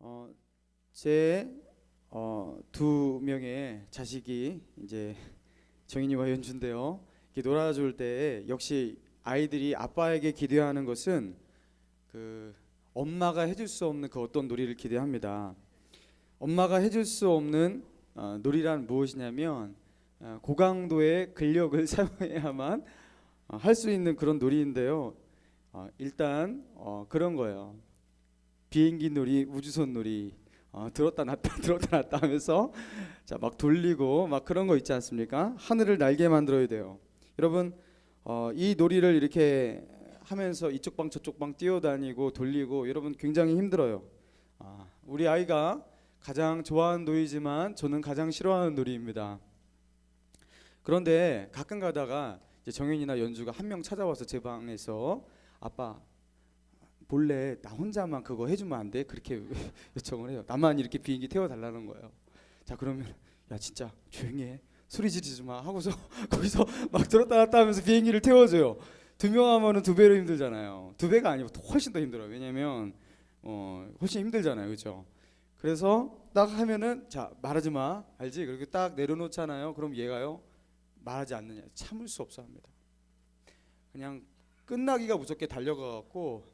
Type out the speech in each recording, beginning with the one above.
어, 제 두 명의 자식이 이제 정인이와 연주인데요. 이렇게 놀아줄 때 역시 아이들이 아빠에게 기대하는 것은 그 엄마가 해줄 수 없는 그 어떤 놀이를 기대합니다. 엄마가 해줄 수 없는 놀이란 무엇이냐면 고강도의 근력을 사용해야만 할 수 있는 그런 놀이인데요. 일단 그런 거예요. 비행기 놀이, 우주선 놀이, 들었다 놨다 들었다 놨다 하면서 자 막 돌리고 막 그런 거 있지 않습니까? 하늘을 날게 만들어야 돼요. 여러분 이 놀이를 이렇게 하면서 이쪽 방 저쪽 방 뛰어다니고 돌리고 여러분 굉장히 힘들어요. 우리 아이가 가장 좋아하는 놀이지만 저는 가장 싫어하는 놀이입니다. 그런데 가끔 가다가 이제 정현이나 연주가 한 명 찾아와서 제 방에서 아빠 몰래 나 혼자만 그거 해주면 안 돼? 그렇게 요청을 해요. 나만 이렇게 비행기 태워달라는 거예요. 자 그러면 야 진짜 조용히 해, 소리 지르지 마 하고서 거기서 막 들었다 놨다 하면서 비행기를 태워줘요. 두 명 하면은 두 배로 힘들잖아요. 두 배가 아니고 훨씬 더 힘들어요. 왜냐면 훨씬 힘들잖아요, 그렇죠? 그래서 딱 하면은 자 말하지 마, 알지? 그렇게 딱 내려놓잖아요. 그럼 얘가요 말하지 않느냐, 참을 수 없어 합니다. 그냥 끝나기가 무섭게 달려가 갖고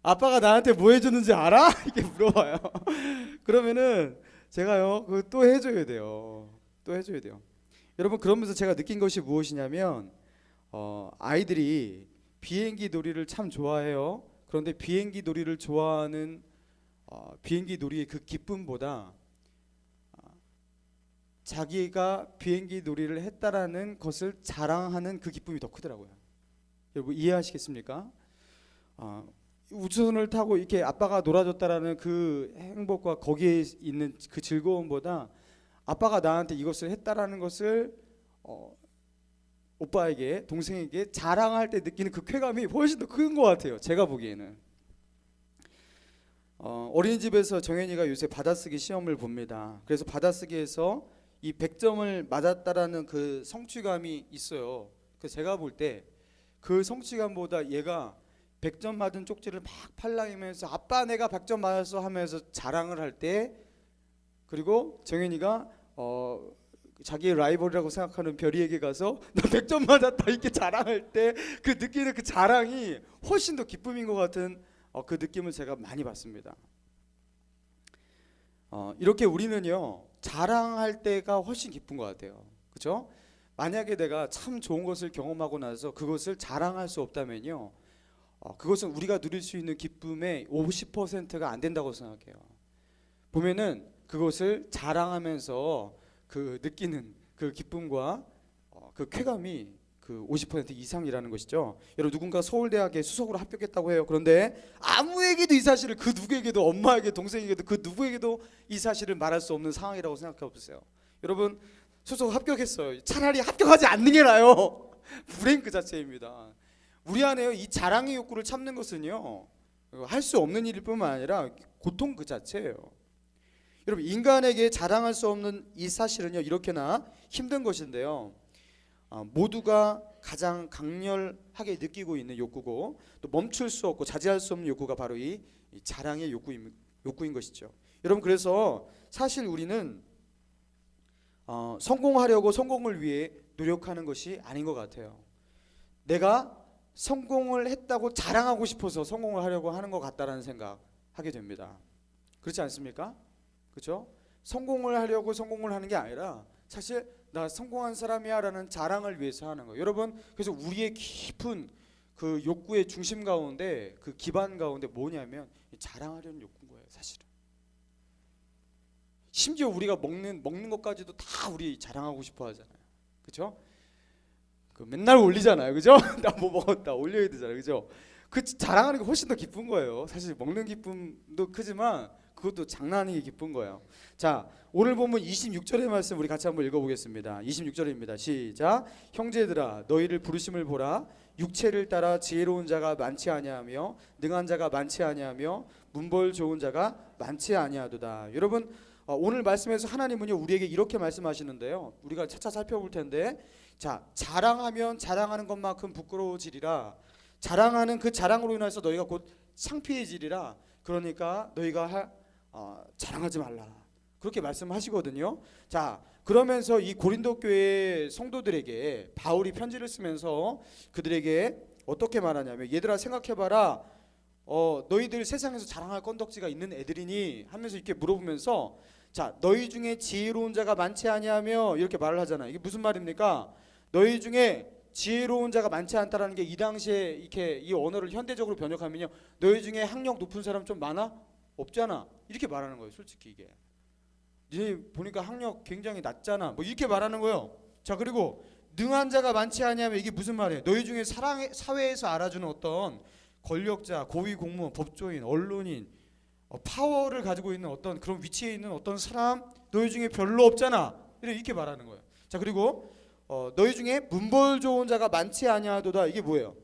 아빠가 나한테 뭐 해주는지 알아? 이렇게 물어봐요. 그러면은 제가요 그거 또 해줘야 돼요. 또 해줘야 돼요. 여러분 그러면서 제가 느낀 것이 무엇이냐면 아이들이 비행기 놀이를 참 좋아해요. 그런데 비행기 놀이를 좋아하는 비행기 놀이의 그 기쁨보다 자기가 비행기 놀이를 했다라는 것을 자랑하는 그 기쁨이 더 크더라고요. 여러분 이해하시겠습니까? 우주선을 타고 이렇게 아빠가 놀아줬다라는 그 행복과 거기에 있는 그 즐거움보다 아빠가 나한테 이것을 했다라는 것을 오빠에게, 동생에게 자랑할 때 느끼는 그 쾌감이 훨씬 더 큰 것 같아요. 제가 보기에는. 어린이집에서 정현이가 요새 받아쓰기 시험을 봅니다. 그래서 받아쓰기에서 이 100점을 맞았다라는 그 성취감이 있어요. 그래서 제가 볼 때 그 성취감보다 얘가 100점 맞은 쪽지를 막 팔랑이면서 아빠 내가 100점 맞았어 하면서 자랑을 할 때, 그리고 정현이가 자기의 라이벌이라고 생각하는 별이에게 가서 나 100점 맞았다 이렇게 자랑할 때 그 느끼는 그 자랑이 훨씬 더 기쁨인 것 같은 그 느낌을 제가 많이 받습니다. 이렇게 우리는요 자랑할 때가 훨씬 기쁜 것 같아요. 그렇죠? 만약에 내가 참 좋은 것을 경험하고 나서 그것을 자랑할 수 없다면요 그것은 우리가 누릴 수 있는 기쁨의 50%가 안 된다고 생각해요. 보면은 그것을 자랑하면서 그 느끼는 그 기쁨과 그 쾌감이 그 50% 이상이라는 것이죠. 여러분 누군가 서울대학에 수석으로 합격했다고 해요. 그런데 아무에게도 이 사실을, 그 누구에게도, 엄마에게, 동생에게도, 그 누구에게도 이 사실을 말할 수 없는 상황이라고 생각해 보세요. 여러분 수석 합격했어요. 차라리 합격하지 않는 게 나아요. 불행 그 자체입니다. 우리 안에요 이 자랑의 욕구를 참는 것은요 할 수 없는 일일 뿐만 아니라 고통 그 자체예요. 여러분 인간에게 자랑할 수 없는 이 사실은요 이렇게나 힘든 것인데요 모두가 가장 강렬하게 느끼고 있는 욕구고 또 멈출 수 없고 자제할 수 없는 욕구가 바로 이 자랑의 욕구인 것이죠. 여러분 그래서 사실 우리는 성공하려고 성공을 위해 노력하는 것이 아닌 것 같아요. 내가 성공을 했다고 자랑하고 싶어서 성공을 하려고 하는 것 같다라는 생각하게 됩니다. 그렇지 않습니까? 그렇죠? 성공을 하려고 성공을 하는 게 아니라 사실 나 성공한 사람이야 라는 자랑을 위해서 하는 거예요. 여러분 그래서 우리의 깊은 그 욕구의 중심 가운데 그 기반 가운데 뭐냐면 자랑하려는 욕구인 거예요. 사실은 심지어 우리가 먹는 것까지도 다 우리 자랑하고 싶어 하잖아요. 그렇죠? 그 맨날 올리잖아요. 그죠? 나 뭐 먹었다 올려야 되잖아요. 그죠? 그 자랑하는 게 훨씬 더 기쁜 거예요. 사실 먹는 기쁨도 크지만 그것도 장난 아니게 기쁜 거예요. 자, 오늘 본문 26절의 말씀 우리 같이 한번 읽어보겠습니다. 26절입니다. 시작. 형제들아 너희를 부르심을 보라. 육체를 따라 지혜로운 자가 많지 아니하며 능한 자가 많지 아니하며 문벌 좋은 자가 많지 아니하도다. 여러분 오늘 말씀에서 하나님은요 우리에게 이렇게 말씀하시는데요. 우리가 차차 살펴볼 텐데 자 자랑하면 자랑하는 것만큼 부끄러워지리라. 자랑하는 그 자랑으로 인해서 너희가 곧 창피해지리라. 그러니까 너희가 자랑하지 말라. 그렇게 말씀하시거든요. 자, 그러면서 이 고린도 교회 성도들에게 바울이 편지를 쓰면서 그들에게 어떻게 말하냐면, 얘들아 생각해봐라. 너희들 세상에서 자랑할 건덕지가 있는 애들이니 하면서 이렇게 물어보면서, 자, 너희 중에 지혜로운 자가 많지 아니하며 이렇게 말을 하잖아요. 이게 무슨 말입니까? 너희 중에 지혜로운 자가 많지 않다라는 게 이 당시에 이렇게 이 언어를 현대적으로 번역하면요, 너희 중에 학력 높은 사람 좀 많아? 없잖아. 이렇게 말하는 거예요. 솔직히 이게 니네 보니까 학력 굉장히 낮잖아. 뭐 이렇게 말하는 거예요. 자, 그리고 능한 자가 많지 아니하면 이게 무슨 말이에요? 너희 중에 사회에서 알아주는 어떤 권력자, 고위 공무원, 법조인, 언론인, 파워를 가지고 있는 어떤 그런 위치에 있는 어떤 사람 너희 중에 별로 없잖아. 이렇게 말하는 거예요. 자, 그리고 너희 중에 문벌 좋은 자가 많지 아니하도다. 이게 뭐예요?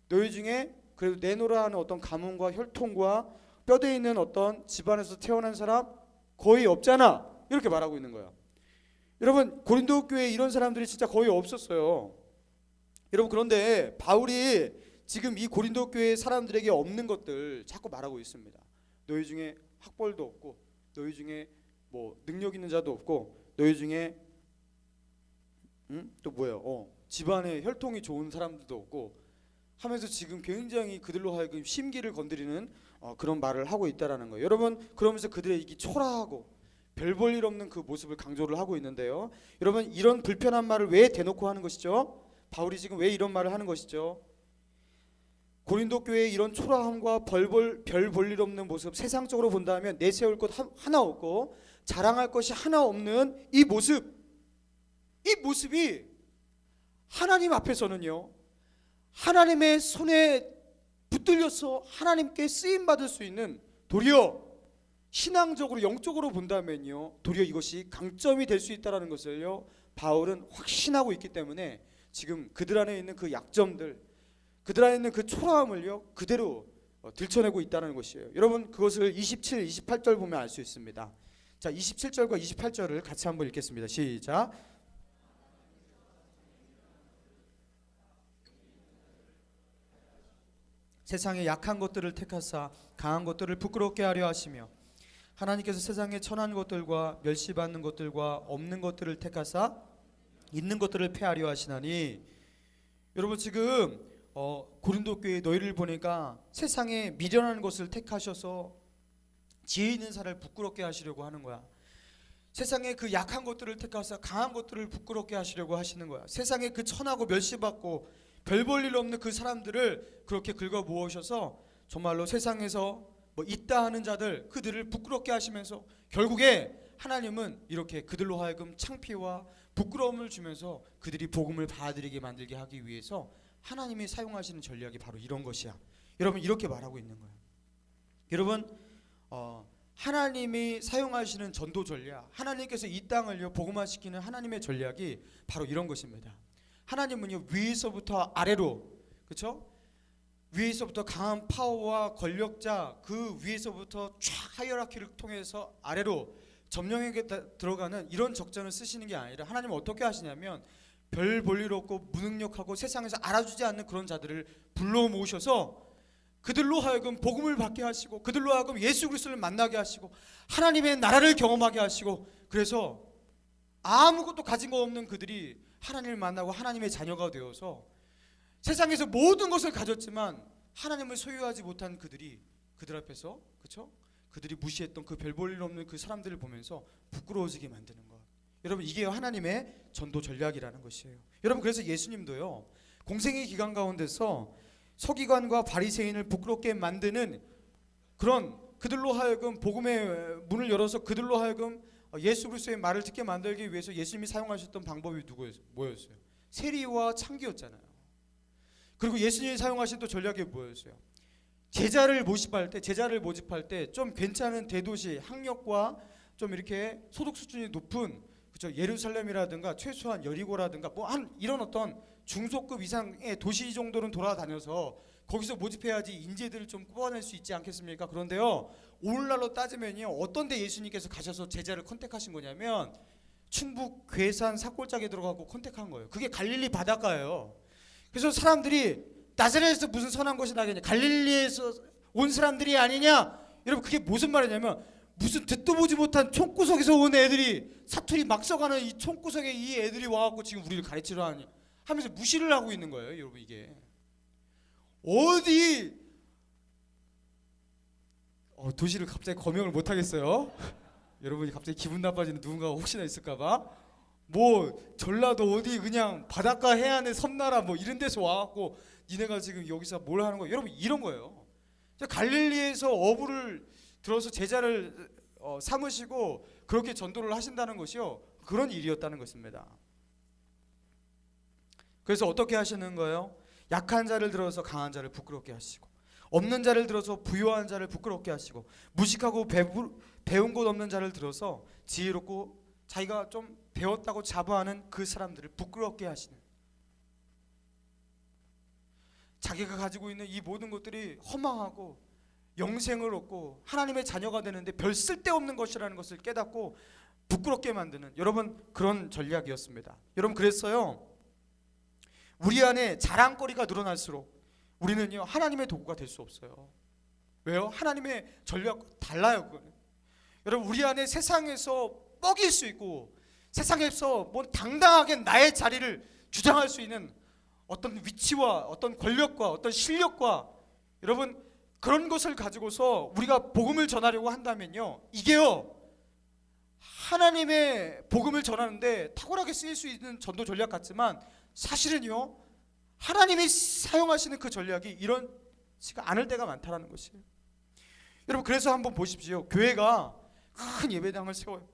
너희 중에 그래도 내노라 하는 어떤 가문과 혈통과 뼈대 있는 어떤 집안에서 태어난 사람 거의 없잖아. 이렇게 말하고 있는 거예요. 여러분, 고린도 교회에 이런 사람들이 진짜 거의 없었어요. 여러분, 그런데 바울이 지금 이 고린도 교회 사람들에게 없는 것들 자꾸 말하고 있습니다. 너희 중에 학벌도 없고, 너희 중에 뭐 능력 있는 자도 없고, 너희 중에 또 뭐예요? 집안에 혈통이 좋은 사람들도 없고 하면서 지금 굉장히 그들로 하여금 심기를 건드리는 그런 말을 하고 있다라는 거예요. 여러분, 그러면서 그들의 이 초라하고 별 볼 일 없는 그 모습을 강조를 하고 있는데요. 여러분, 이런 불편한 말을 왜 대놓고 하는 것이죠? 바울이 지금 왜 이런 말을 하는 것이죠? 고린도 교회의 이런 초라함과 별 볼 일 없는 모습, 세상적으로 본다면 내세울 것 하나 없고 자랑할 것이 하나 없는 이 모습이 하나님 앞에서는요, 하나님의 손에 붙들려서 하나님께 쓰임 받을 수 있는, 도리어 신앙적으로 영적으로 본다면요, 도리어 이것이 강점이 될 수 있다는 것을요 바울은 확신하고 있기 때문에 지금 그들 안에 있는 그 약점들, 그들 안에 있는 그 초라함을요 그대로 들춰내고 있다는 것이에요. 여러분, 그것을 27, 28절 보면 알 수 있습니다. 자, 27절과 28절을 같이 한번 읽겠습니다. 시작. 세상의 약한 것들을 택하사 강한 것들을 부끄럽게 하려 하시며, 하나님께서 세상의 천한 것들과 멸시받는 것들과 없는 것들을 택하사 있는 것들을 폐하려 하시나니. 여러분, 지금 고린도 교회 너희를 보니까 세상에 미련한 것을 택하셔서 지혜 있는 사람을 부끄럽게 하시려고 하는 거야. 세상에 그 약한 것들을 택하사 강한 것들을 부끄럽게 하시려고 하시는 거야. 세상에 그 천하고 멸시받고 별 볼 일 없는 그 사람들을 그렇게 긁어 모으셔서 정말로 세상에서 뭐 있다 하는 자들, 그들을 부끄럽게 하시면서 결국에 하나님은 이렇게 그들로 하여금 창피와 부끄러움을 주면서 그들이 복음을 받아들이게 만들게 하기 위해서 하나님이 사용하시는 전략이 바로 이런 것이야. 여러분, 이렇게 말하고 있는 거예요. 여러분, 하나님이 사용하시는 전도 전략, 하나님께서 이 땅을요 복음화시키는 하나님의 전략이 바로 이런 것입니다. 하나님은요 위에서부터 아래로, 그렇죠? 위에서부터 강한 파워와 권력자, 그 위에서부터 쫙 하이어라키를 통해서 아래로 점령에게 들어가는 이런 적전을 쓰시는 게 아니라, 하나님은 어떻게 하시냐면 별 볼 일 없고 무능력하고 세상에서 알아주지 않는 그런 자들을 불러 모으셔서 그들로 하여금 복음을 받게 하시고, 그들로 하여금 예수 그리스도를 만나게 하시고, 하나님의 나라를 경험하게 하시고, 그래서 아무것도 가진 거 없는 그들이 하나님을 만나고 하나님의 자녀가 되어서 세상에서 모든 것을 가졌지만 하나님을 소유하지 못한 그들이 그들 앞에서, 그렇죠? 그들이 무시했던 그 별 볼 일 없는 그 사람들을 보면서 부끄러워지게 만드는 것. 여러분, 이게 하나님의 전도 전략이라는 것이에요. 여러분, 그래서 예수님도요 공생의 기간 가운데서 서기관과 바리새인을 부끄럽게 만드는 그런, 그들로 하여금 복음의 문을 열어서 그들로 하여금 예수 그리스도의 말을 듣게 만들기 위해서 예수님이 사용하셨던 방법이 뭐였어요? 세리와 창기였잖아요. 그리고 예수님이 사용하신 또 전략이 뭐였어요? 제자를 모집할 때 좀 괜찮은 대도시, 학력과 좀 이렇게 소득 수준이 높은, 그렇죠, 예루살렘이라든가 최소한 여리고라든가 뭐 한 이런 어떤 중소급 이상의 도시 정도는 돌아다녀서 거기서 모집해야지 인재들을 좀 뽑아낼 수 있지 않겠습니까? 그런데요, 오늘날로 따지면요, 어떤 데 예수님께서 가셔서 제자를 컨택하신 거냐면 충북 괴산 사골짜기에 들어가고 컨택한 거예요. 그게 갈릴리 바닷가예요. 그래서 사람들이 나사렛에서 무슨 선한 것이 나겠냐, 갈릴리에서 온 사람들이 아니냐. 여러분, 그게 무슨 말이냐면 무슨 듣도 보지 못한 총구석에서 온 애들이 사투리 막 써가는 이 총구석에 이 애들이 와갖고 지금 우리를 가르치려 하니 하면서 무시를 하고 있는 거예요. 여러분 이게 어디 도시를 갑자기 거명을 못 하겠어요. 여러분이 갑자기 기분 나빠지는 누군가가 혹시나 있을까봐 뭐 전라도 어디 그냥 바닷가 해안의 섬나라 뭐 이런 데서 와갖고 니네가 지금 여기서 뭘 하는 거야. 여러분 이런 거예요. 갈릴리에서 어부를 들어서 제자를 삼으시고 그렇게 전도를 하신다는 것이요, 그런 일이었다는 것입니다. 그래서 어떻게 하시는 거예요? 약한 자를 들어서 강한 자를 부끄럽게 하시고, 없는 자를 들어서 부유한 자를 부끄럽게 하시고, 무식하고 배운 것 없는 자를 들어서 지혜롭고 자기가 좀 배웠다고 자부하는 그 사람들을 부끄럽게 하시는, 자기가 가지고 있는 이 모든 것들이 허망하고 영생을 얻고 하나님의 자녀가 되는데 별 쓸데없는 것이라는 것을 깨닫고 부끄럽게 만드는, 여러분 그런 전략이었습니다. 여러분 그랬어요. 우리 안에 자랑거리가 늘어날수록 우리는요 하나님의 도구가 될 수 없어요. 왜요? 하나님의 전략과 달라요. 그거는. 여러분 우리 안에 세상에서 뻐길 수 있고 세상에서 뭐 당당하게 나의 자리를 주장할 수 있는 어떤 위치와 어떤 권력과 어떤 실력과, 여러분 그런 것을 가지고서 우리가 복음을 전하려고 한다면요, 이게요 하나님의 복음을 전하는데 탁월하게 쓰일 수 있는 전도 전략 같지만 사실은요 하나님이 사용하시는 그 전략이 이런지가 않을 때가 많다는 것이에요. 여러분 그래서 한번 보십시오. 교회가 큰 예배당을 세워요.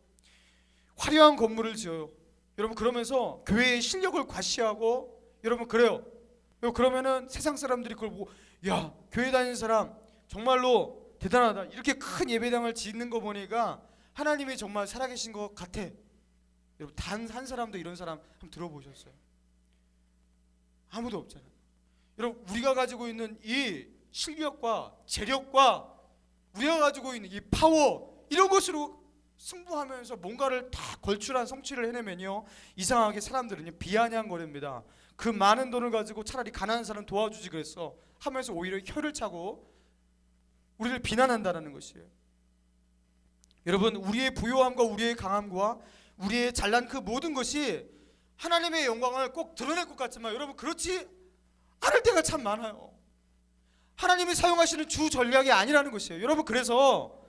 화려한 건물을 지어요. 여러분 그러면서 교회의 실력을 과시하고, 여러분 그래요. 그러면은 세상 사람들이 그걸 보고 야 교회 다니는 사람 정말로 대단하다, 이렇게 큰 예배당을 짓는 거 보니까 하나님이 정말 살아계신 것 같아. 여러분 단 한 사람도 이런 사람 한번 들어보셨어요? 아무도 없잖아요. 여러분 우리가 가지고 있는 이 실력과 재력과 우리가 가지고 있는 이 파워, 이런 것으로 승부하면서 뭔가를 다 걸출한 성취를 해내면요 이상하게 사람들은 비아냥거립니다. 그 많은 돈을 가지고 차라리 가난한 사람 도와주지 그랬어 하면서 오히려 혀를 차고 우리를 비난한다는 것이에요. 여러분 우리의 부요함과 우리의 강함과 우리의 잘난 그 모든 것이 하나님의 영광을 꼭 드러낼 것 같지만 여러분 그렇지 않을 때가 참 많아요. 하나님이 사용하시는 주 전략이 아니라는 것이에요. 여러분 그래서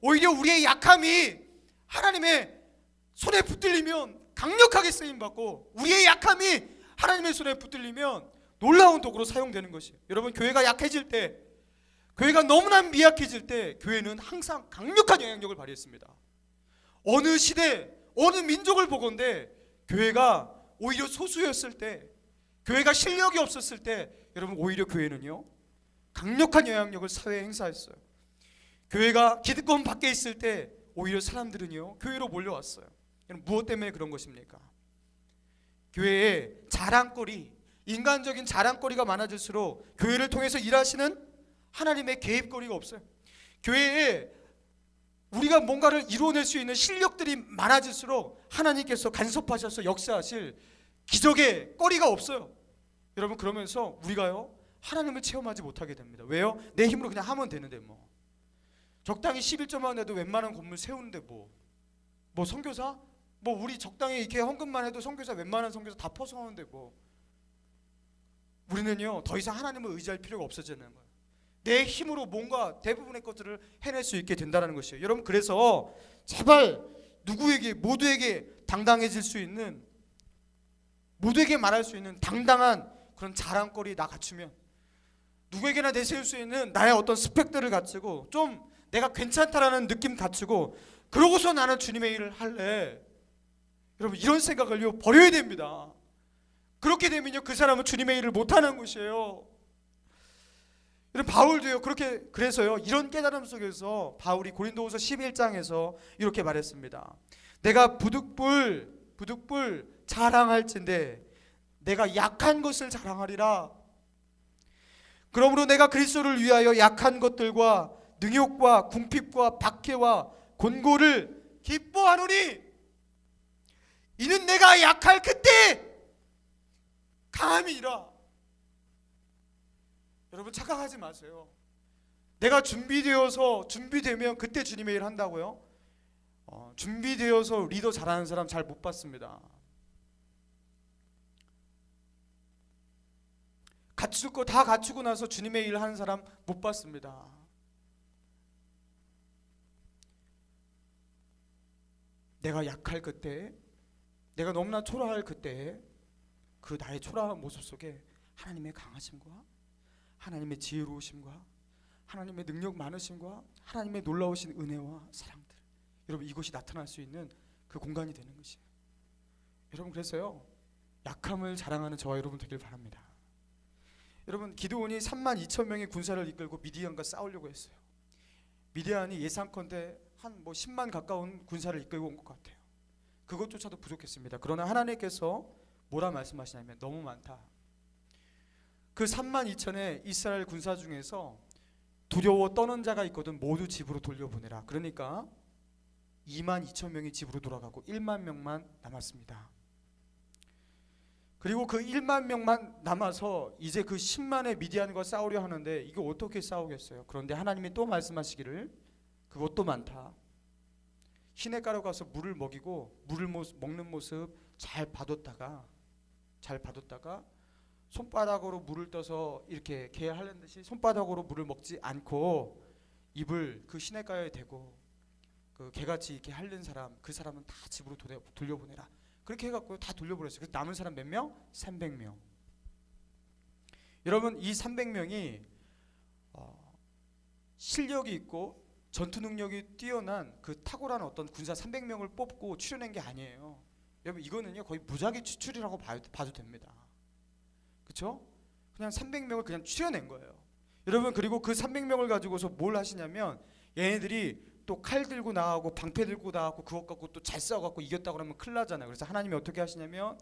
오히려 우리의 약함이 하나님의 손에 붙들리면 강력하게 쓰임받고, 우리의 약함이 하나님의 손에 붙들리면 놀라운 도구로 사용되는 것이에요. 여러분 교회가 약해질 때, 교회가 너무나 미약해질 때 교회는 항상 강력한 영향력을 발휘했습니다. 어느 시대 어느 민족을 보건대 교회가 오히려 소수였을 때, 교회가 실력이 없었을 때 여러분 오히려 교회는요 강력한 영향력을 사회에 행사했어요. 교회가 기득권 밖에 있을 때 오히려 사람들은요 교회로 몰려왔어요. 무엇 때문에 그런 것입니까? 교회에 자랑거리, 인간적인 자랑거리가 많아질수록 교회를 통해서 일하시는 하나님의 개입거리가 없어요. 교회에 우리가 뭔가를 이루어낼 수 있는 실력들이 많아질수록 하나님께서 간섭하셔서 역사하실 기적의 거리가 없어요. 여러분 그러면서 우리가요 하나님을 체험하지 못하게 됩니다. 왜요? 내 힘으로 그냥 하면 되는데 뭐 적당히 11조만 해도 웬만한 건물 세우는데 뭐 선교사? 뭐 우리 적당히 이렇게 헌금만 해도 선교사 웬만한 선교사 다 퍼서하는데 뭐 우리는요 더 이상 하나님을 의지할 필요가 없어지는 거예요. 내 힘으로 뭔가 대부분의 것들을 해낼 수 있게 된다는 것이에요. 여러분 그래서 제발 누구에게 모두에게 당당해질 수 있는, 모두에게 말할 수 있는 당당한 그런 자랑거리 나 갖추면, 누구에게나 내세울 수 있는 나의 어떤 스펙들을 갖추고 좀 내가 괜찮다라는 느낌 갖추고 그러고서 나는 주님의 일을 할래. 여러분 이런 생각을요 버려야 됩니다. 그렇게 되면요 그 사람은 주님의 일을 못하는 것이에요. 여러분 바울도요 그래서요 이런 깨달음 속에서 바울이 고린도후서 11장에서 이렇게 말했습니다. 내가 부득불 자랑할진대 내가 약한 것을 자랑하리라. 그러므로 내가 그리스도를 위하여 약한 것들과 능욕과 궁핍과 박해와 곤고를 기뻐하노니 이는 내가 약할 그때 강함이라. 여러분 착각하지 마세요. 내가 준비되면 그때 주님의 일 한다고요? 준비되어서 리더 잘하는 사람 잘 못 봤습니다. 갖출 거 다 갖추고 나서 주님의 일 하는 사람 못 봤습니다. 내가 약할 그때, 내가 너무나 초라할 그때, 그 나의 초라한 모습 속에 하나님의 강하심과 하나님의 지혜로우심과 하나님의 능력 많으심과 하나님의 놀라우신 은혜와 사랑들, 여러분 이것이 나타날 수 있는 그 공간이 되는 것이에요. 여러분 그래서요, 약함을 자랑하는 저와 여러분 되길 바랍니다. 여러분 기드온이 32,000명의 군사를 이끌고 미디안과 싸우려고 했어요. 미디안이 예상컨대 한 10만 가까운 군사를 이끌고 온 것 같아요. 그것조차도 부족했습니다. 그러나 하나님께서 뭐라 말씀하시냐면 너무 많다. 그 32,000의 이스라엘 군사 중에서 두려워 떠는 자가 있거든 모두 집으로 돌려보내라. 그러니까 22,000명이 집으로 돌아가고 1만 명만 남았습니다. 그리고 그 1만 명만 남아서 이제 그 10만의 미디안과 싸우려 하는데 이거 어떻게 싸우겠어요? 그런데 하나님이 또 말씀하시기를 그것도 많다. 시냇가로 가서 물을 먹이고 물을 먹는 모습 잘 봐뒀다가 손바닥으로 물을 떠서 이렇게 개 하려는 듯이 손바닥으로 물을 먹지 않고 입을 그 시냇가에 대고 그 개같이 이렇게 핥는 사람, 그 사람은 다 집으로 돌려보내라. 그렇게 해갖고 다 돌려보냈어요. 그래서 남은 사람 몇 명? 300명. 여러분 이 300명이 실력이 있고 전투 능력이 뛰어난 그 탁월한 어떤 군사 300명을 뽑고 추려낸 게 아니에요. 여러분 이거는요 거의 무작위 추출이라고 봐도 됩니다. 그렇죠? 그냥 300명을 그냥 추려낸 거예요. 여러분 그리고 그 300명을 가지고서 뭘 하시냐면 얘네들이 또 칼 들고 나가고 방패 들고 나가고 그것 갖고 또 잘 싸워갖고 이겼다 그러면 큰일 나잖아요. 그래서 하나님이 어떻게 하시냐면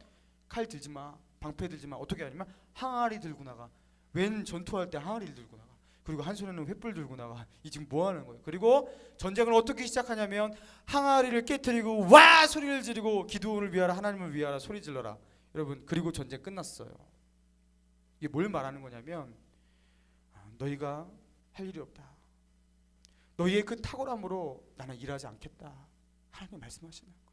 칼 들지 마, 방패 들지 마. 어떻게 하냐면 항아리 들고 나가. 웬 전투할 때 항아리를 들고 나가. 그리고 한 손에는 횃불 들고 나가. 이 지금 뭐 하는 거예요? 그리고 전쟁을 어떻게 시작하냐면 항아리를 깨트리고 와 소리를 지르고 기드온을 위하라 하나님을 위하라 소리 질러라. 여러분 그리고 전쟁 끝났어요. 이게 뭘 말하는 거냐면 너희가 할 일이 없다. 너희의 그 탁월함으로 나는 일하지 않겠다. 하나님 말씀하시는 거예요.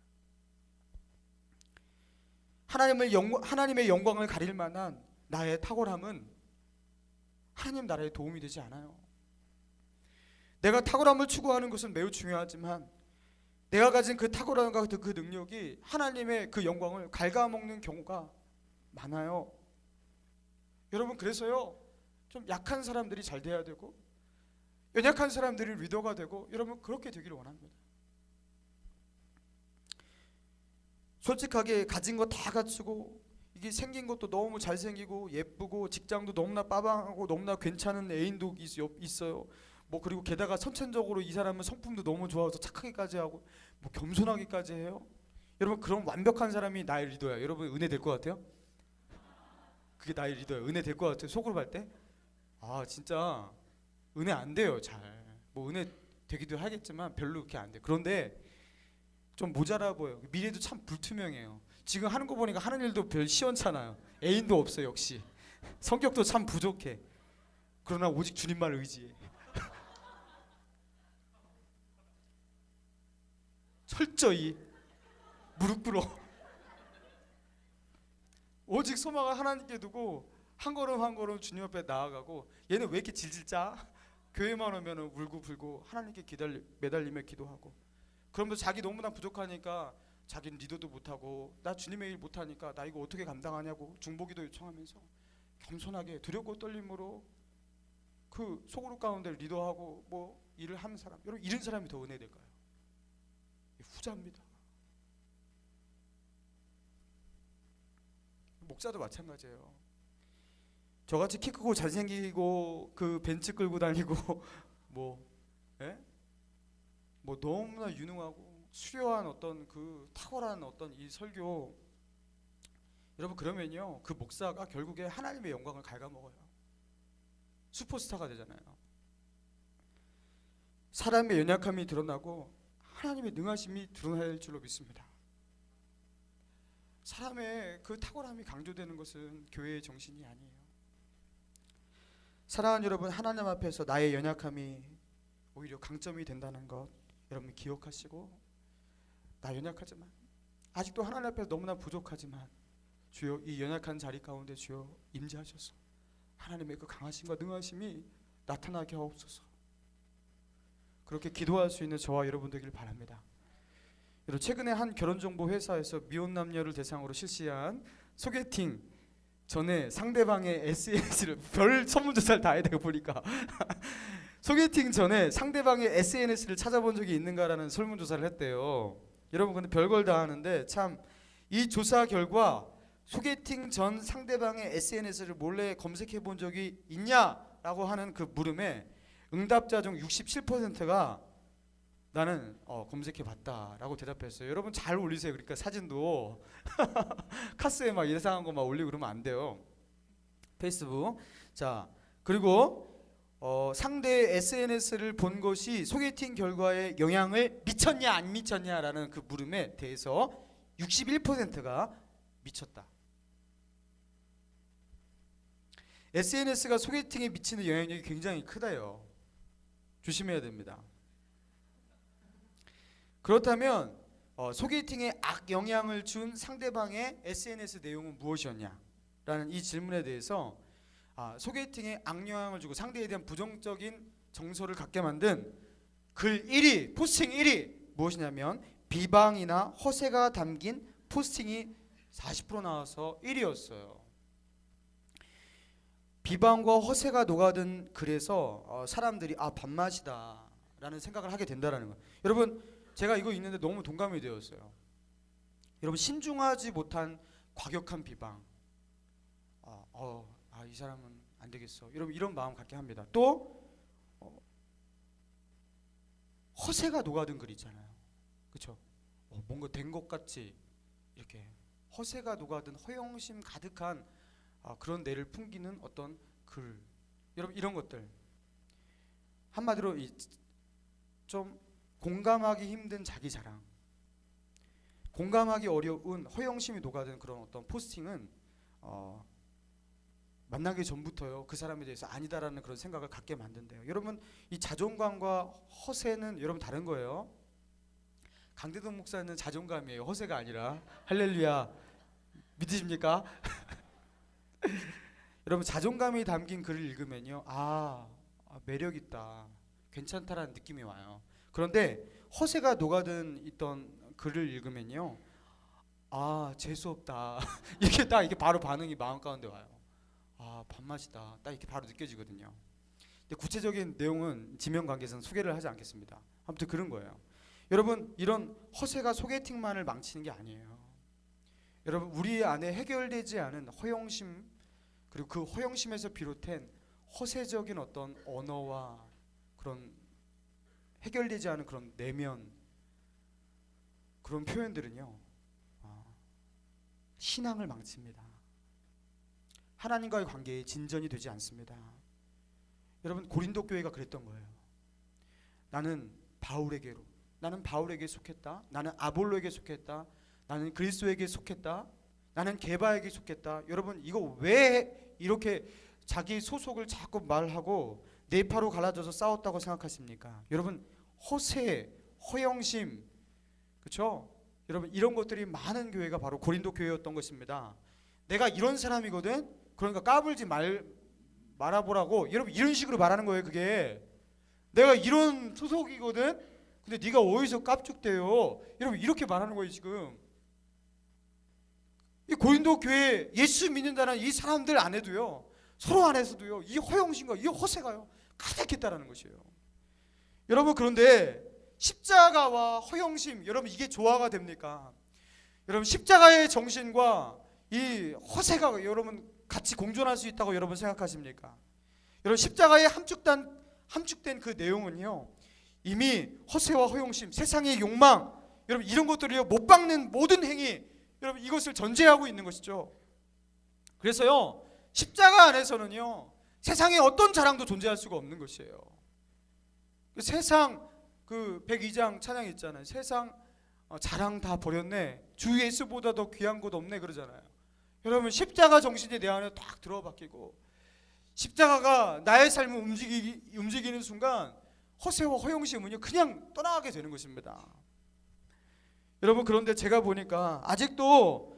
하나님의 영광을 가릴 만한 나의 탁월함은 하나님 나라에 도움이 되지 않아요. 내가 탁월함을 추구하는 것은 매우 중요하지만 내가 가진 그 탁월함과 그 능력이 하나님의 그 영광을 갉아먹는 경우가 많아요. 여러분 그래서요 좀 약한 사람들이 잘 돼야 되고 연약한 사람들이 리더가 되고 여러분 그렇게 되기를 원합니다. 솔직하게 가진 거 다 갖추고 이게 생긴 것도 너무 잘생기고 예쁘고 직장도 너무나 빠방하고 너무나 괜찮은 애인도 있어요. 뭐 그리고 게다가 선천적으로 이 사람은 성품도 너무 좋아서 착하게까지 하고 뭐 겸손하게까지 해요. 여러분 그런 완벽한 사람이 나의 리더야. 여러분 은혜 될 것 같아요? 그게 나의 리더야. 은혜 될 것 같아요. 속으로 볼 때? 아 진짜 은혜 안 돼요. 잘. 뭐 은혜 되기도 하겠지만 별로 그렇게 안 돼. 그런데 좀 모자라 보여요. 미래도 참 불투명해요. 지금 하는 거 보니까 하는 일도 별 시원찮아요. 애인도 없어요. 역시 성격도 참 부족해. 그러나 오직 주님만 의지해. 철저히 무릎 꿇어. 오직 소망을 하나님께 두고 한 걸음 한 걸음 주님 앞에 나아가고 얘는 왜 이렇게 질질 짜? 교회만 오면 울고불고 하나님께 매달리며 기도하고 그러면서 자기 너무나 부족하니까 자기는 리더도 못하고 나 주님의 일 못하니까 나 이거 어떻게 감당하냐고 중보기도 요청하면서 겸손하게 두렵고 떨림으로 그 소그룹 가운데 리더하고 뭐 일을 하는 사람, 여러분 이런 사람이 더 은혜 될까요? 후자입니다. 목사도 마찬가지예요. 저같이 키 크고 잘생기고 그 벤츠 끌고 다니고 뭐 너무나 유능하고 수려한 어떤 그 탁월한 어떤 이 설교, 여러분 그러면요 그 목사가 결국에 하나님의 영광을 갉아먹어요. 슈퍼스타가 되잖아요. 사람의 연약함이 드러나고 하나님의 능하심이 드러날 줄로 믿습니다. 사람의 그 탁월함이 강조되는 것은 교회의 정신이 아니에요. 사랑하는 여러분, 하나님 앞에서 나의 연약함이 오히려 강점이 된다는 것 여러분 기억하시고, 나 연약하지만 아직도 하나님 앞에서 너무나 부족하지만 주여 이 연약한 자리 가운데 주여 임재하셔서 하나님의 그 강하심과 능하심이 나타나게 하옵소서. 그렇게 기도할 수 있는 저와 여러분 되길 바랍니다. 여러분, 최근에 한 결혼정보 회사에서 미혼 남녀를 대상으로 실시한 소개팅 전에 상대방의 SNS를 별 설문조사를 다 해야 되고 보니까 소개팅 전에 상대방의 SNS를 찾아본 적이 있는가라는 설문조사를 했대요. 여러분, 근데 별걸 다 하는데 참 이 조사 결과 소개팅 전 상대방의 SNS를 몰래 검색해 본 적이 있냐라고 하는 그 물음에 응답자 중 67%가 나는 검색해 봤다라고 대답했어요. 여러분 잘 올리세요. 그러니까 사진도 카스에 막 이상한 거 막 올리고 그러면 안 돼요. 페이스북. 자, 그리고 상대의 SNS를 본 것이 소개팅 결과에 영향을 미쳤냐 안 미쳤냐라는 그 물음에 대해서 61%가 미쳤다. SNS가 소개팅에 미치는 영향력이 굉장히 크다요. 조심해야 됩니다. 그렇다면 소개팅에 악영향을 준 상대방의 SNS 내용은 무엇이었냐라는 이 질문에 대해서 소개팅에 악영향을 주고 상대에 대한 부정적인 정서를 갖게 만든 글 1위, 포스팅 1위 무엇이냐면 비방이나 허세가 담긴 포스팅이 40% 나와서 1위였어요. 비방과 허세가 녹아든 글에서 사람들이 밥맛이다 라는 생각을 하게 된다는 거예요. 여러분, 제가 이거 읽는데 너무 동감이 되었어요. 여러분, 신중하지 못한 과격한 비방, 이 사람은 안 되겠어, 여러분 이런 마음 갖게 합니다. 또 허세가 녹아든 글 있잖아요. 그렇죠? 뭔가 된 것 같이 이렇게 허세가 녹아든 허영심 가득한 그런 내를 풍기는 어떤 글, 여러분 이런 것들 한마디로 좀 공감하기 힘든 자기 자랑, 공감하기 어려운 허영심이 녹아든 그런 어떤 포스팅은 만나기 전부터요 그 사람에 대해서 아니다라는 그런 생각을 갖게 만든대요. 여러분, 이 자존감과 허세는 여러분 다른 거예요. 강대동 목사는 자존감이에요, 허세가 아니라. 할렐루야, 믿으십니까? 여러분, 자존감이 담긴 글을 읽으면요 매력 있다, 괜찮다라는 느낌이 와요. 그런데 허세가 녹아든 있던 글을 읽으면요 재수 없다 이렇게 딱 이렇게 바로 반응이 마음 가운데 와요. 밥맛이다 딱 이렇게 바로 느껴지거든요. 근데 구체적인 내용은 지면 관계에서는 소개를 하지 않겠습니다. 아무튼 그런 거예요. 여러분, 이런 허세가 소개팅만을 망치는 게 아니에요. 여러분, 우리 안에 해결되지 않은 허영심, 그리고 그 허영심에서 비롯된 허세적인 어떤 언어와 그런 해결되지 않은 그런 내면, 그런 표현들은요 신앙을 망칩니다. 하나님과의 관계에 진전이 되지 않습니다. 여러분, 고린도 교회가 그랬던 거예요. 나는 바울에게 속했다, 나는 아볼로에게 속했다, 나는 그리스도에게 속했다, 나는 게바에게 속했다. 여러분, 이거 왜 이렇게 자기 소속을 자꾸 말하고 네파로 갈라져서 싸웠다고 생각하십니까? 여러분, 허세, 허영심, 그렇죠? 여러분, 이런 것들이 많은 교회가 바로 고린도 교회였던 것입니다. 내가 이런 사람이거든, 그러니까 까불지 말아보라고, 여러분 이런 식으로 말하는 거예요. 그게 내가 이런 소속이거든, 근데 네가 어디서 깝죽대요, 여러분 이렇게 말하는 거예요. 지금 이 고린도 교회 예수 믿는다는 이 사람들 안에도요, 서로 안에서도요, 이 허영심과 이 허세가요 가득했다라는 것이에요. 여러분, 그런데 십자가와 허영심, 여러분 이게 조화가 됩니까? 여러분, 십자가의 정신과 이 허세가 여러분 같이 공존할 수 있다고 여러분 생각하십니까? 여러분, 십자가에 함축된 그 내용은요, 이미 허세와 허영심, 세상의 욕망, 여러분 이런 것들이요 못 박는 모든 행위, 여러분 이것을 전제하고 있는 것이죠. 그래서요, 십자가 안에서는요 세상에 어떤 자랑도 존재할 수가 없는 것이에요. 세상 그 102장 찬양 있잖아요. 세상 자랑 다 버렸네, 주 예수보다 더 귀한 것 없네 그러잖아요. 여러분, 십자가 정신이 내 안에 딱 들어박히고 십자가가 나의 삶을 움직이는 순간 허세와 허영심은요 그냥 떠나가게 되는 것입니다. 여러분, 그런데 제가 보니까 아직도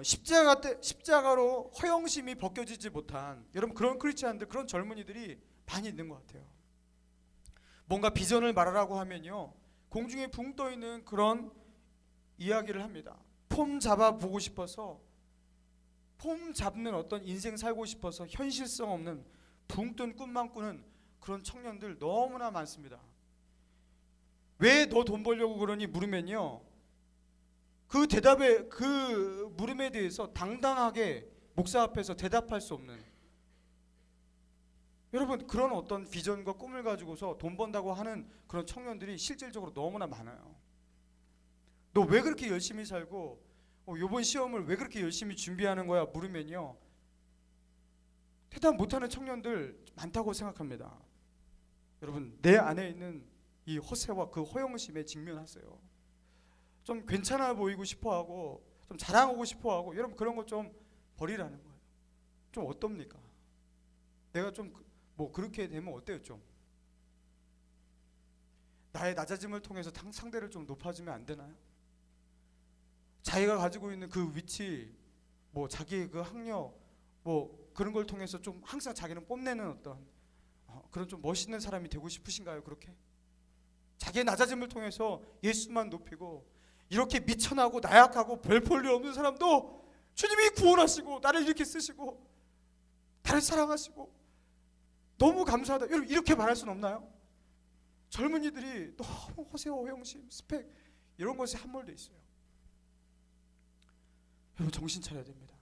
십자가로 허영심이 벗겨지지 못한 여러분 그런 크리스찬들, 그런 젊은이들이 많이 있는 것 같아요. 뭔가 비전을 말하라고 하면요 공중에 붕 떠 있는 그런 이야기를 합니다. 폼 잡아 보고 싶어서, 폼 잡는 어떤 인생 살고 싶어서 현실성 없는 붕 뜬 꿈만 꾸는 그런 청년들 너무나 많습니다. 왜 너 돈 벌려고 그러니 물으면요 그 대답에, 그 물음에 대해서 당당하게 목사 앞에서 대답할 수 없는, 여러분 그런 어떤 비전과 꿈을 가지고서 돈 번다고 하는 그런 청년들이 실질적으로 너무나 많아요. 너 왜 그렇게 열심히 살고 이번 시험을 왜 그렇게 열심히 준비하는 거야 물으면요 대답 못하는 청년들 많다고 생각합니다. 여러분, 내 안에 있는 이 허세와 그 허영심에 직면하세요. 좀 괜찮아 보이고 싶어하고 좀 자랑하고 싶어하고 여러분 그런 거 좀 버리라는 거예요. 좀 어떻습니까? 내가 좀 뭐 그렇게 되면 어때요? 좀 나의 낮아짐을 통해서 상대를 좀 높아지면 안 되나요? 자기가 가지고 있는 그 위치, 뭐 자기의 그 학력, 뭐 그런 걸 통해서 좀 항상 자기는 뽐내는 어떤 그런 좀 멋있는 사람이 되고 싶으신가요? 그렇게 자기의 낮아짐을 통해서 예수만 높이고, 이렇게 미천하고 나약하고 별 볼 일 없는 사람도 주님이 구원하시고 나를 이렇게 쓰시고 나를 사랑하시고 너무 감사하다, 여러분 이렇게 말할 수는 없나요? 젊은이들이 너무 허세와 허영심, 스펙 이런 것에 함몰돼 있어요. 여러분 정신 차려야 됩니다.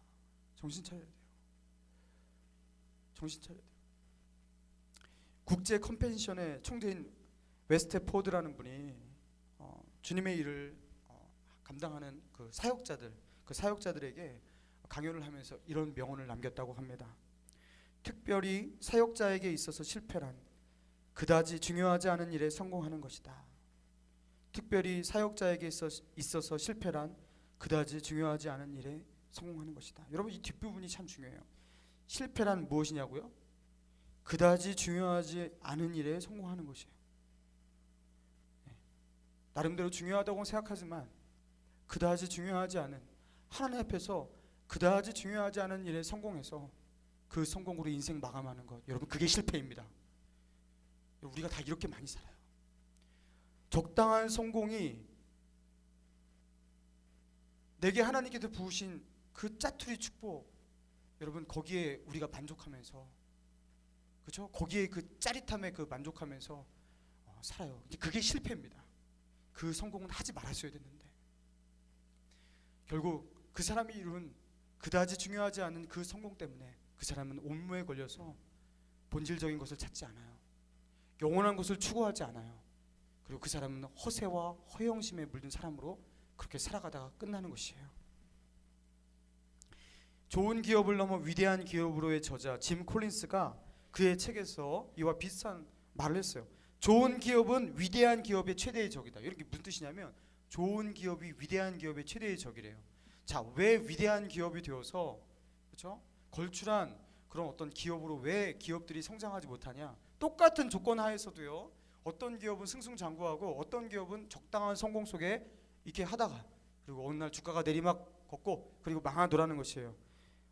정신 차려야 돼요. 정신 차려야 돼요. 국제 컨벤션의 총재인 웨스테포드라는 분이 주님의 일을 감당하는 그 사역자들에게 강연을 하면서 이런 명언을 남겼다고 합니다. 특별히 사역자에게 있어서 실패란 그다지 중요하지 않은 일에 성공하는 것이다. 특별히 사역자에게 있어서 실패란 그다지 중요하지 않은 일에 성공하는 것이다. 여러분 이 뒷부분이 참 중요해요. 실패란 무엇이냐고요? 그다지 중요하지 않은 일에 성공하는 것이에요. 나름대로 중요하다고 생각하지만 그다지 중요하지 않은, 하나님 앞에서 그다지 중요하지 않은 일에 성공해서 그 성공으로 인생 마감하는 것, 여러분 그게 실패입니다. 우리가 다 이렇게 많이 살아요. 적당한 성공이 내게 하나님께서 부으신 그 짜투리 축복, 여러분 거기에 우리가 만족하면서, 그렇죠? 거기에 그 짜릿함에 그 만족하면서 살아요. 그게 실패입니다. 그 성공은 하지 말았어야 됐는데 결국 그 사람이 이룬 그다지 중요하지 않은 그 성공 때문에 그 사람은 온무에 걸려서 본질적인 것을 찾지 않아요. 영원한 것을 추구하지 않아요. 그리고 그 사람은 허세와 허영심에 물든 사람으로 그렇게 살아가다가 끝나는 것이에요. 좋은 기업을 넘어 위대한 기업으로의 저자 짐 콜린스가 그의 책에서 이와 비슷한 말을 했어요. 좋은 기업은 위대한 기업의 최대의 적이다. 이렇게 무슨 뜻이냐면 좋은 기업이 위대한 기업의 최대의 적이래요. 자, 왜 위대한 기업이 되어서, 그렇죠? 걸출한 그런 어떤 기업으로 왜 기업들이 성장하지 못하냐? 똑같은 조건 하에서도요. 어떤 기업은 승승장구하고 어떤 기업은 적당한 성공 속에 이렇게 하다가 그리고 어느 날 주가가 내리막 걷고 그리고 망하더라는 것이에요.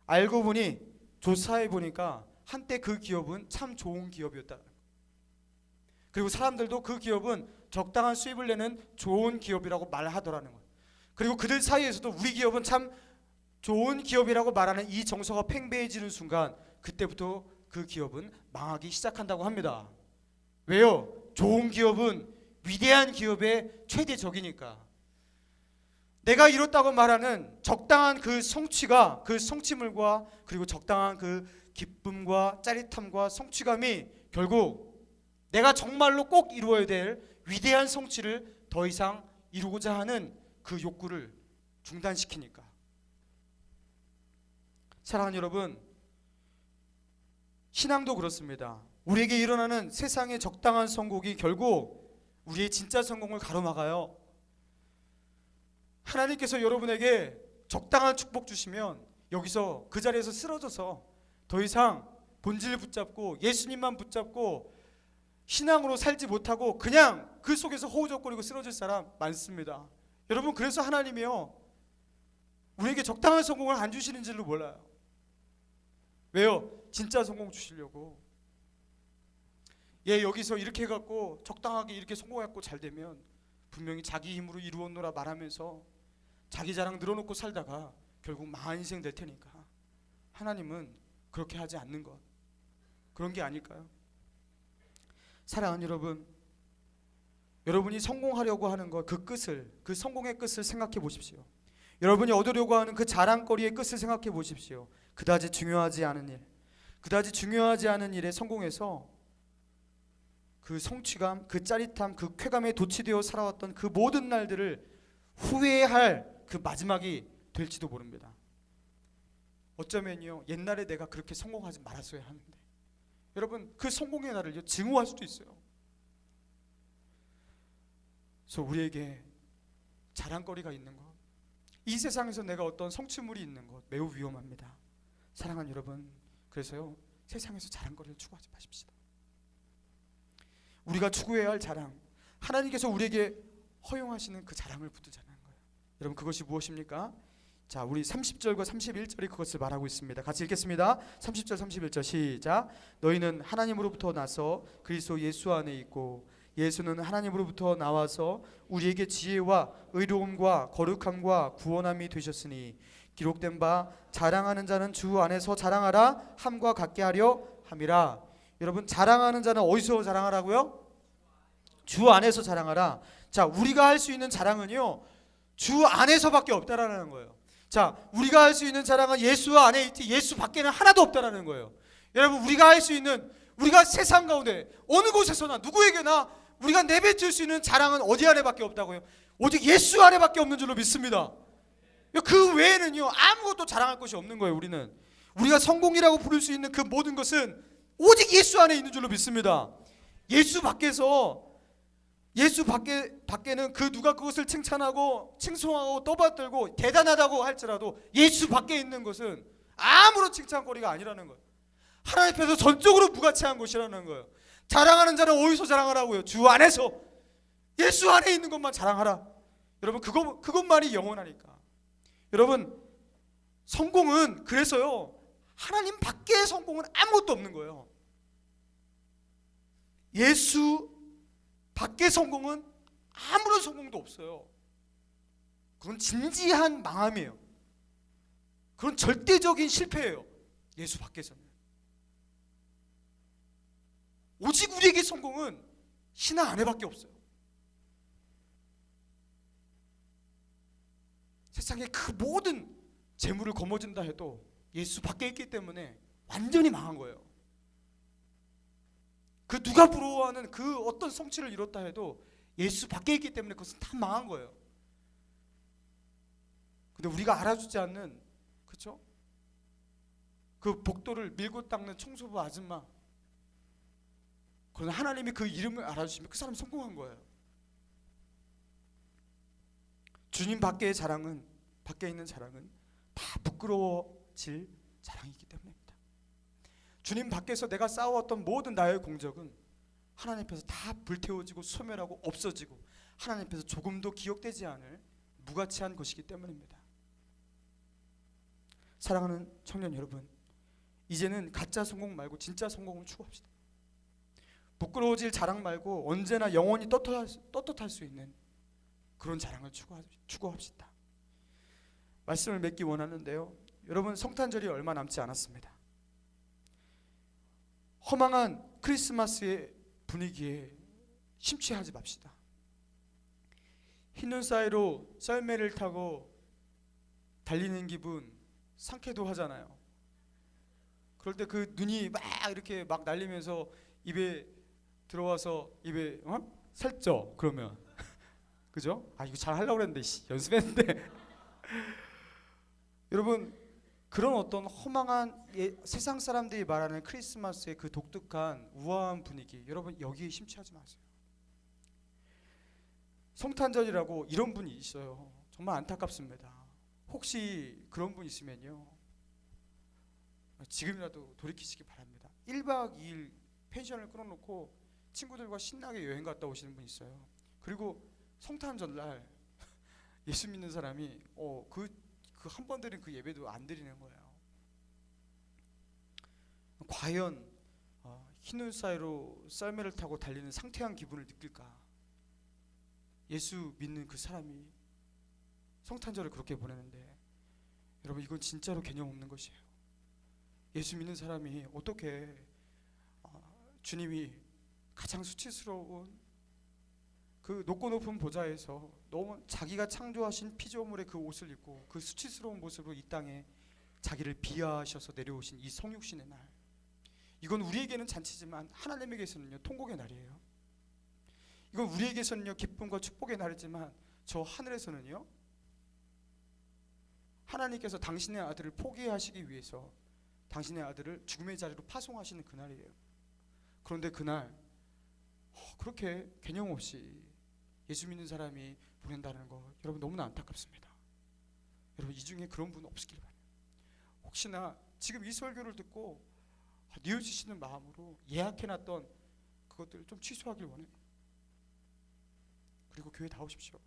알고 보니 조사해 보니까 한때 그 기업은 참 좋은 기업이었다. 그리고 사람들도 그 기업은 적당한 수입을 내는 좋은 기업이라고 말하더라는 거예요. 그리고 그들 사이에서도 우리 기업은 참 좋은 기업이라고 말하는 이 정서가 팽배해지는 순간 그때부터 그 기업은 망하기 시작한다고 합니다. 왜요? 좋은 기업은 위대한 기업의 최대적이니까. 내가 이뤘다고 말하는 적당한 그 성취가, 그 성취물과 그리고 적당한 그 기쁨과 짜릿함과 성취감이 결국 내가 정말로 꼭 이루어야 될 위대한 성취를 더 이상 이루고자 하는 그 욕구를 중단시키니까. 사랑하는 여러분, 신앙도 그렇습니다. 우리에게 일어나는 세상의 적당한 성공이 결국 우리의 진짜 성공을 가로막아요. 하나님께서 여러분에게 적당한 축복 주시면 여기서 그 자리에서 쓰러져서 더 이상 본질을 붙잡고 예수님만 붙잡고 신앙으로 살지 못하고 그냥 그 속에서 허우적거리고 쓰러질 사람 많습니다. 여러분, 그래서 하나님이요 우리에게 적당한 성공을 안 주시는 줄로 몰라요. 왜요? 진짜 성공 주시려고. 여기서 이렇게 해갖고 적당하게 이렇게 성공해갖고 잘 되면 분명히 자기 힘으로 이루었노라 말하면서 자기 자랑 늘어놓고 살다가 결국 망한 인생 될 테니까 하나님은 그렇게 하지 않는 것, 그런 게 아닐까요? 사랑하는 여러분, 여러분이 성공하려고 하는 것, 그 끝을, 그 성공의 끝을 생각해 보십시오. 여러분이 얻으려고 하는 그 자랑거리의 끝을 생각해 보십시오. 그다지 중요하지 않은 일, 그다지 중요하지 않은 일에 성공해서 그 성취감, 그 짜릿함, 그 쾌감에 도취되어 살아왔던 그 모든 날들을 후회할 그 마지막이 될지도 모릅니다. 어쩌면요 옛날에 내가 그렇게 성공하지 말았어야 하는데, 여러분 그 성공의 날을 증오할 수도 있어요. 그래서 우리에게 자랑거리가 있는 것, 이 세상에서 내가 어떤 성취물이 있는 것 매우 위험합니다. 사랑하는 여러분, 그래서요 세상에서 자랑거리를 추구하지 마십시다. 우리가 추구해야 할 자랑, 하나님께서 우리에게 허용하시는 그 자랑을 붙들자는 거예요. 여러분 그것이 무엇입니까? 자, 우리 30절과 31절이 그것을 말하고 있습니다. 같이 읽겠습니다. 30절 31절 시작. 너희는 하나님으로부터 나서 그리스도 예수 안에 있고 예수는 하나님으로부터 나와서 우리에게 지혜와 의로움과 거룩함과 구원함이 되셨으니 기록된 바 자랑하는 자는 주 안에서 자랑하라 함과 같게 하려 함이라. 여러분 자랑하는 자는 어디서 자랑하라고요? 주 안에서 자랑하라. 자, 우리가 할 수 있는 자랑은요 주 안에서밖에 없다라는 거예요. 자, 우리가 할 수 있는 자랑은 예수 안에 있지 예수 밖에는 하나도 없다라는 거예요. 여러분 우리가 할 수 있는, 우리가 세상 가운데 어느 곳에서나 누구에게나 우리가 내뱉을 수 있는 자랑은 어디 안에밖에 없다고요? 오직 예수 안에밖에 없는 줄로 믿습니다. 그 외에는요 아무것도 자랑할 것이 없는 거예요. 우리가 성공이라고 부를 수 있는 그 모든 것은 오직 예수 안에 있는 줄로 믿습니다. 예수 밖에는 그 누가 그것을 칭찬하고 칭송하고 떠받들고 대단하다고 할지라도 예수 밖에 있는 것은 아무런 칭찬거리가 아니라는 거예요. 하나님 앞에서 전적으로 무가치한 것이라는 거예요. 자랑하는 자는 어디서 자랑하라고요? 주 안에서 예수 안에 있는 것만 자랑하라. 여러분 그것만이 영원하니까. 여러분 성공은 그래서요 하나님 밖의 성공은 아무것도 없는 거예요. 예수 밖의 성공은 아무런 성공도 없어요. 그건 진지한 망함이에요. 그건 절대적인 실패예요. 예수 밖에서는. 오직 우리에게 성공은 신앙 안에밖에 없어요. 세상의 그 모든 재물을 거머쥔다 해도 예수 밖에 있기 때문에 완전히 망한 거예요. 그 누가 부러워하는 그 어떤 성취를 이뤘다 해도 예수 밖에 있기 때문에 그것은 다 망한 거예요. 근데 우리가 알아주지 않는, 그렇죠? 그 복도를 밀고 닦는 청소부 아줌마, 그러나 하나님이 그 이름을 알아주시면 그 사람 성공한 거예요. 주님 밖에 있는 자랑은 다 부끄러워질 자랑이기 때문입니다. 주님 밖에서 내가 쌓아왔던 모든 나의 공적은 하나님 앞에서 다 불태워지고 소멸하고 없어지고 하나님 앞에서 조금도 기억되지 않을 무가치한 것이기 때문입니다. 사랑하는 청년 여러분, 이제는 가짜 성공 말고 진짜 성공을 추구합시다. 부끄러워질 자랑 말고 언제나 영원히 떳떳할 수 있는 그런 자랑을 추구합시다. 말씀을 맺기 원하는데요, 여러분 성탄절이 얼마 남지 않았습니다. 허망한 크리스마스의 분위기에 심취하지 맙시다. 흰눈 사이로 썰매를 타고 달리는 기분 상쾌도 하잖아요. 그럴 때 그 눈이 막 이렇게 막 날리면서 입에 들어와서 입에 살쪄 그러면 그죠? 아 이거 잘 하려고 그랬는데 연습했는데 여러분 그런 어떤 허망한 세상 사람들이 말하는 크리스마스의 그 독특한 우아한 분위기, 여러분 여기에 심취하지 마세요. 성탄절이라고 이런 분이 있어요. 정말 안타깝습니다. 혹시 그런 분 있으면요 지금이라도 돌이키시기 바랍니다. 1박 2일 펜션을 끊어놓고 친구들과 신나게 여행 갔다 오시는 분이 있어요. 그리고 성탄 전날 예수 믿는 사람이 그 한 번 드린 그 예배도 안 드리는 거예요. 과연 흰눈 사이로 썰매를 타고 달리는 상쾌한 기분을 느낄까? 예수 믿는 그 사람이 성탄절을 그렇게 보내는데, 여러분 이건 진짜로 개념 없는 것이에요. 예수 믿는 사람이 어떻게 주님이 가장 수치스러운 그 높고 높은 보좌에서 너무 자기가 창조하신 피조물의 그 옷을 입고 그 수치스러운 모습으로 이 땅에 자기를 비하하셔서 내려오신 이 성육신의 날, 이건 우리에게는 잔치지만 하나님에게서는요 통곡의 날이에요. 이건 우리에게서는요 기쁨과 축복의 날이지만 저 하늘에서는요 하나님께서 당신의 아들을 포기하시기 위해서 당신의 아들을 죽음의 자리로 파송하시는 그날이에요. 그런데 그날 그렇게 개념 없이 예수 믿는 사람이 보낸다는 거, 여러분 너무나 안타깝습니다. 여러분 이 중에 그런 분 없으길 바라요. 혹시나 지금 이 설교를 듣고 뉘어지시는 마음으로 예약해놨던 그것들을 좀 취소하길 원해요. 그리고 교회 다 오십시오.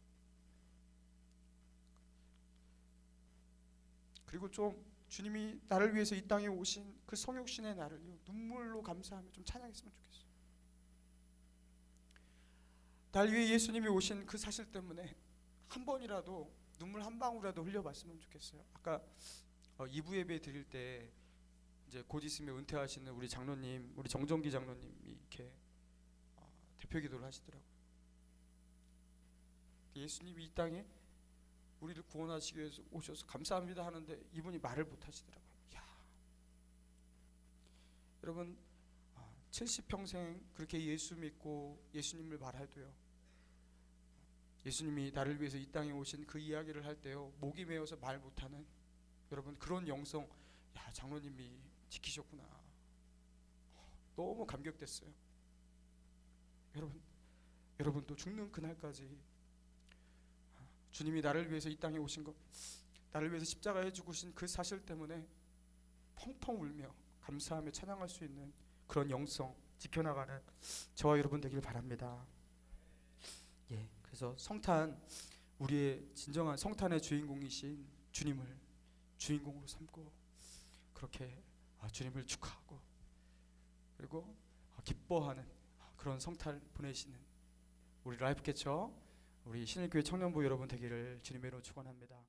그리고 좀 주님이 나를 위해서 이 땅에 오신 그 성육신의 날을요 눈물로 감사하며 좀 찬양했으면 좋겠어요. 날 위해 예수님이 오신 그 사실 때문에 한 번이라도 눈물 한 방울이라도 흘려봤으면 좋겠어요. 아까 2부 예배 드릴 때 이제 곧 있으면 은퇴하시는 우리 장로님, 우리 정정기 장로님이 이렇게 대표 기도를 하시더라고요. 예수님이 이 땅에 우리를 구원하시기 위해서 오셔서 감사합니다 하는데 이분이 말을 못 하시더라고요. 야, 여러분 70평생 그렇게 예수 믿고 예수님을 말해도요, 예수님이 나를 위해서 이 땅에 오신 그 이야기를 할 때요 목이 메어서 말 못하는 여러분 그런 영성, 야 장로님이 지키셨구나, 너무 감격됐어요. 여러분도 죽는 그날까지 주님이 나를 위해서 이 땅에 오신 것, 나를 위해서 십자가에 죽으신 그 사실 때문에 펑펑 울며 감사하며 찬양할 수 있는 그런 영성 지켜나가는 저와 여러분 되길 바랍니다. 예, 그래서 성탄, 우리의 진정한 성탄의 주인공이신 주님을 주인공으로 삼고 그렇게 주님을 축하하고 그리고 기뻐하는 그런 성탄을 보내시는 우리 라이프캐쳐, 우리 신일교회 청년부 여러분 되기를 주님의 이름으로 축원합니다.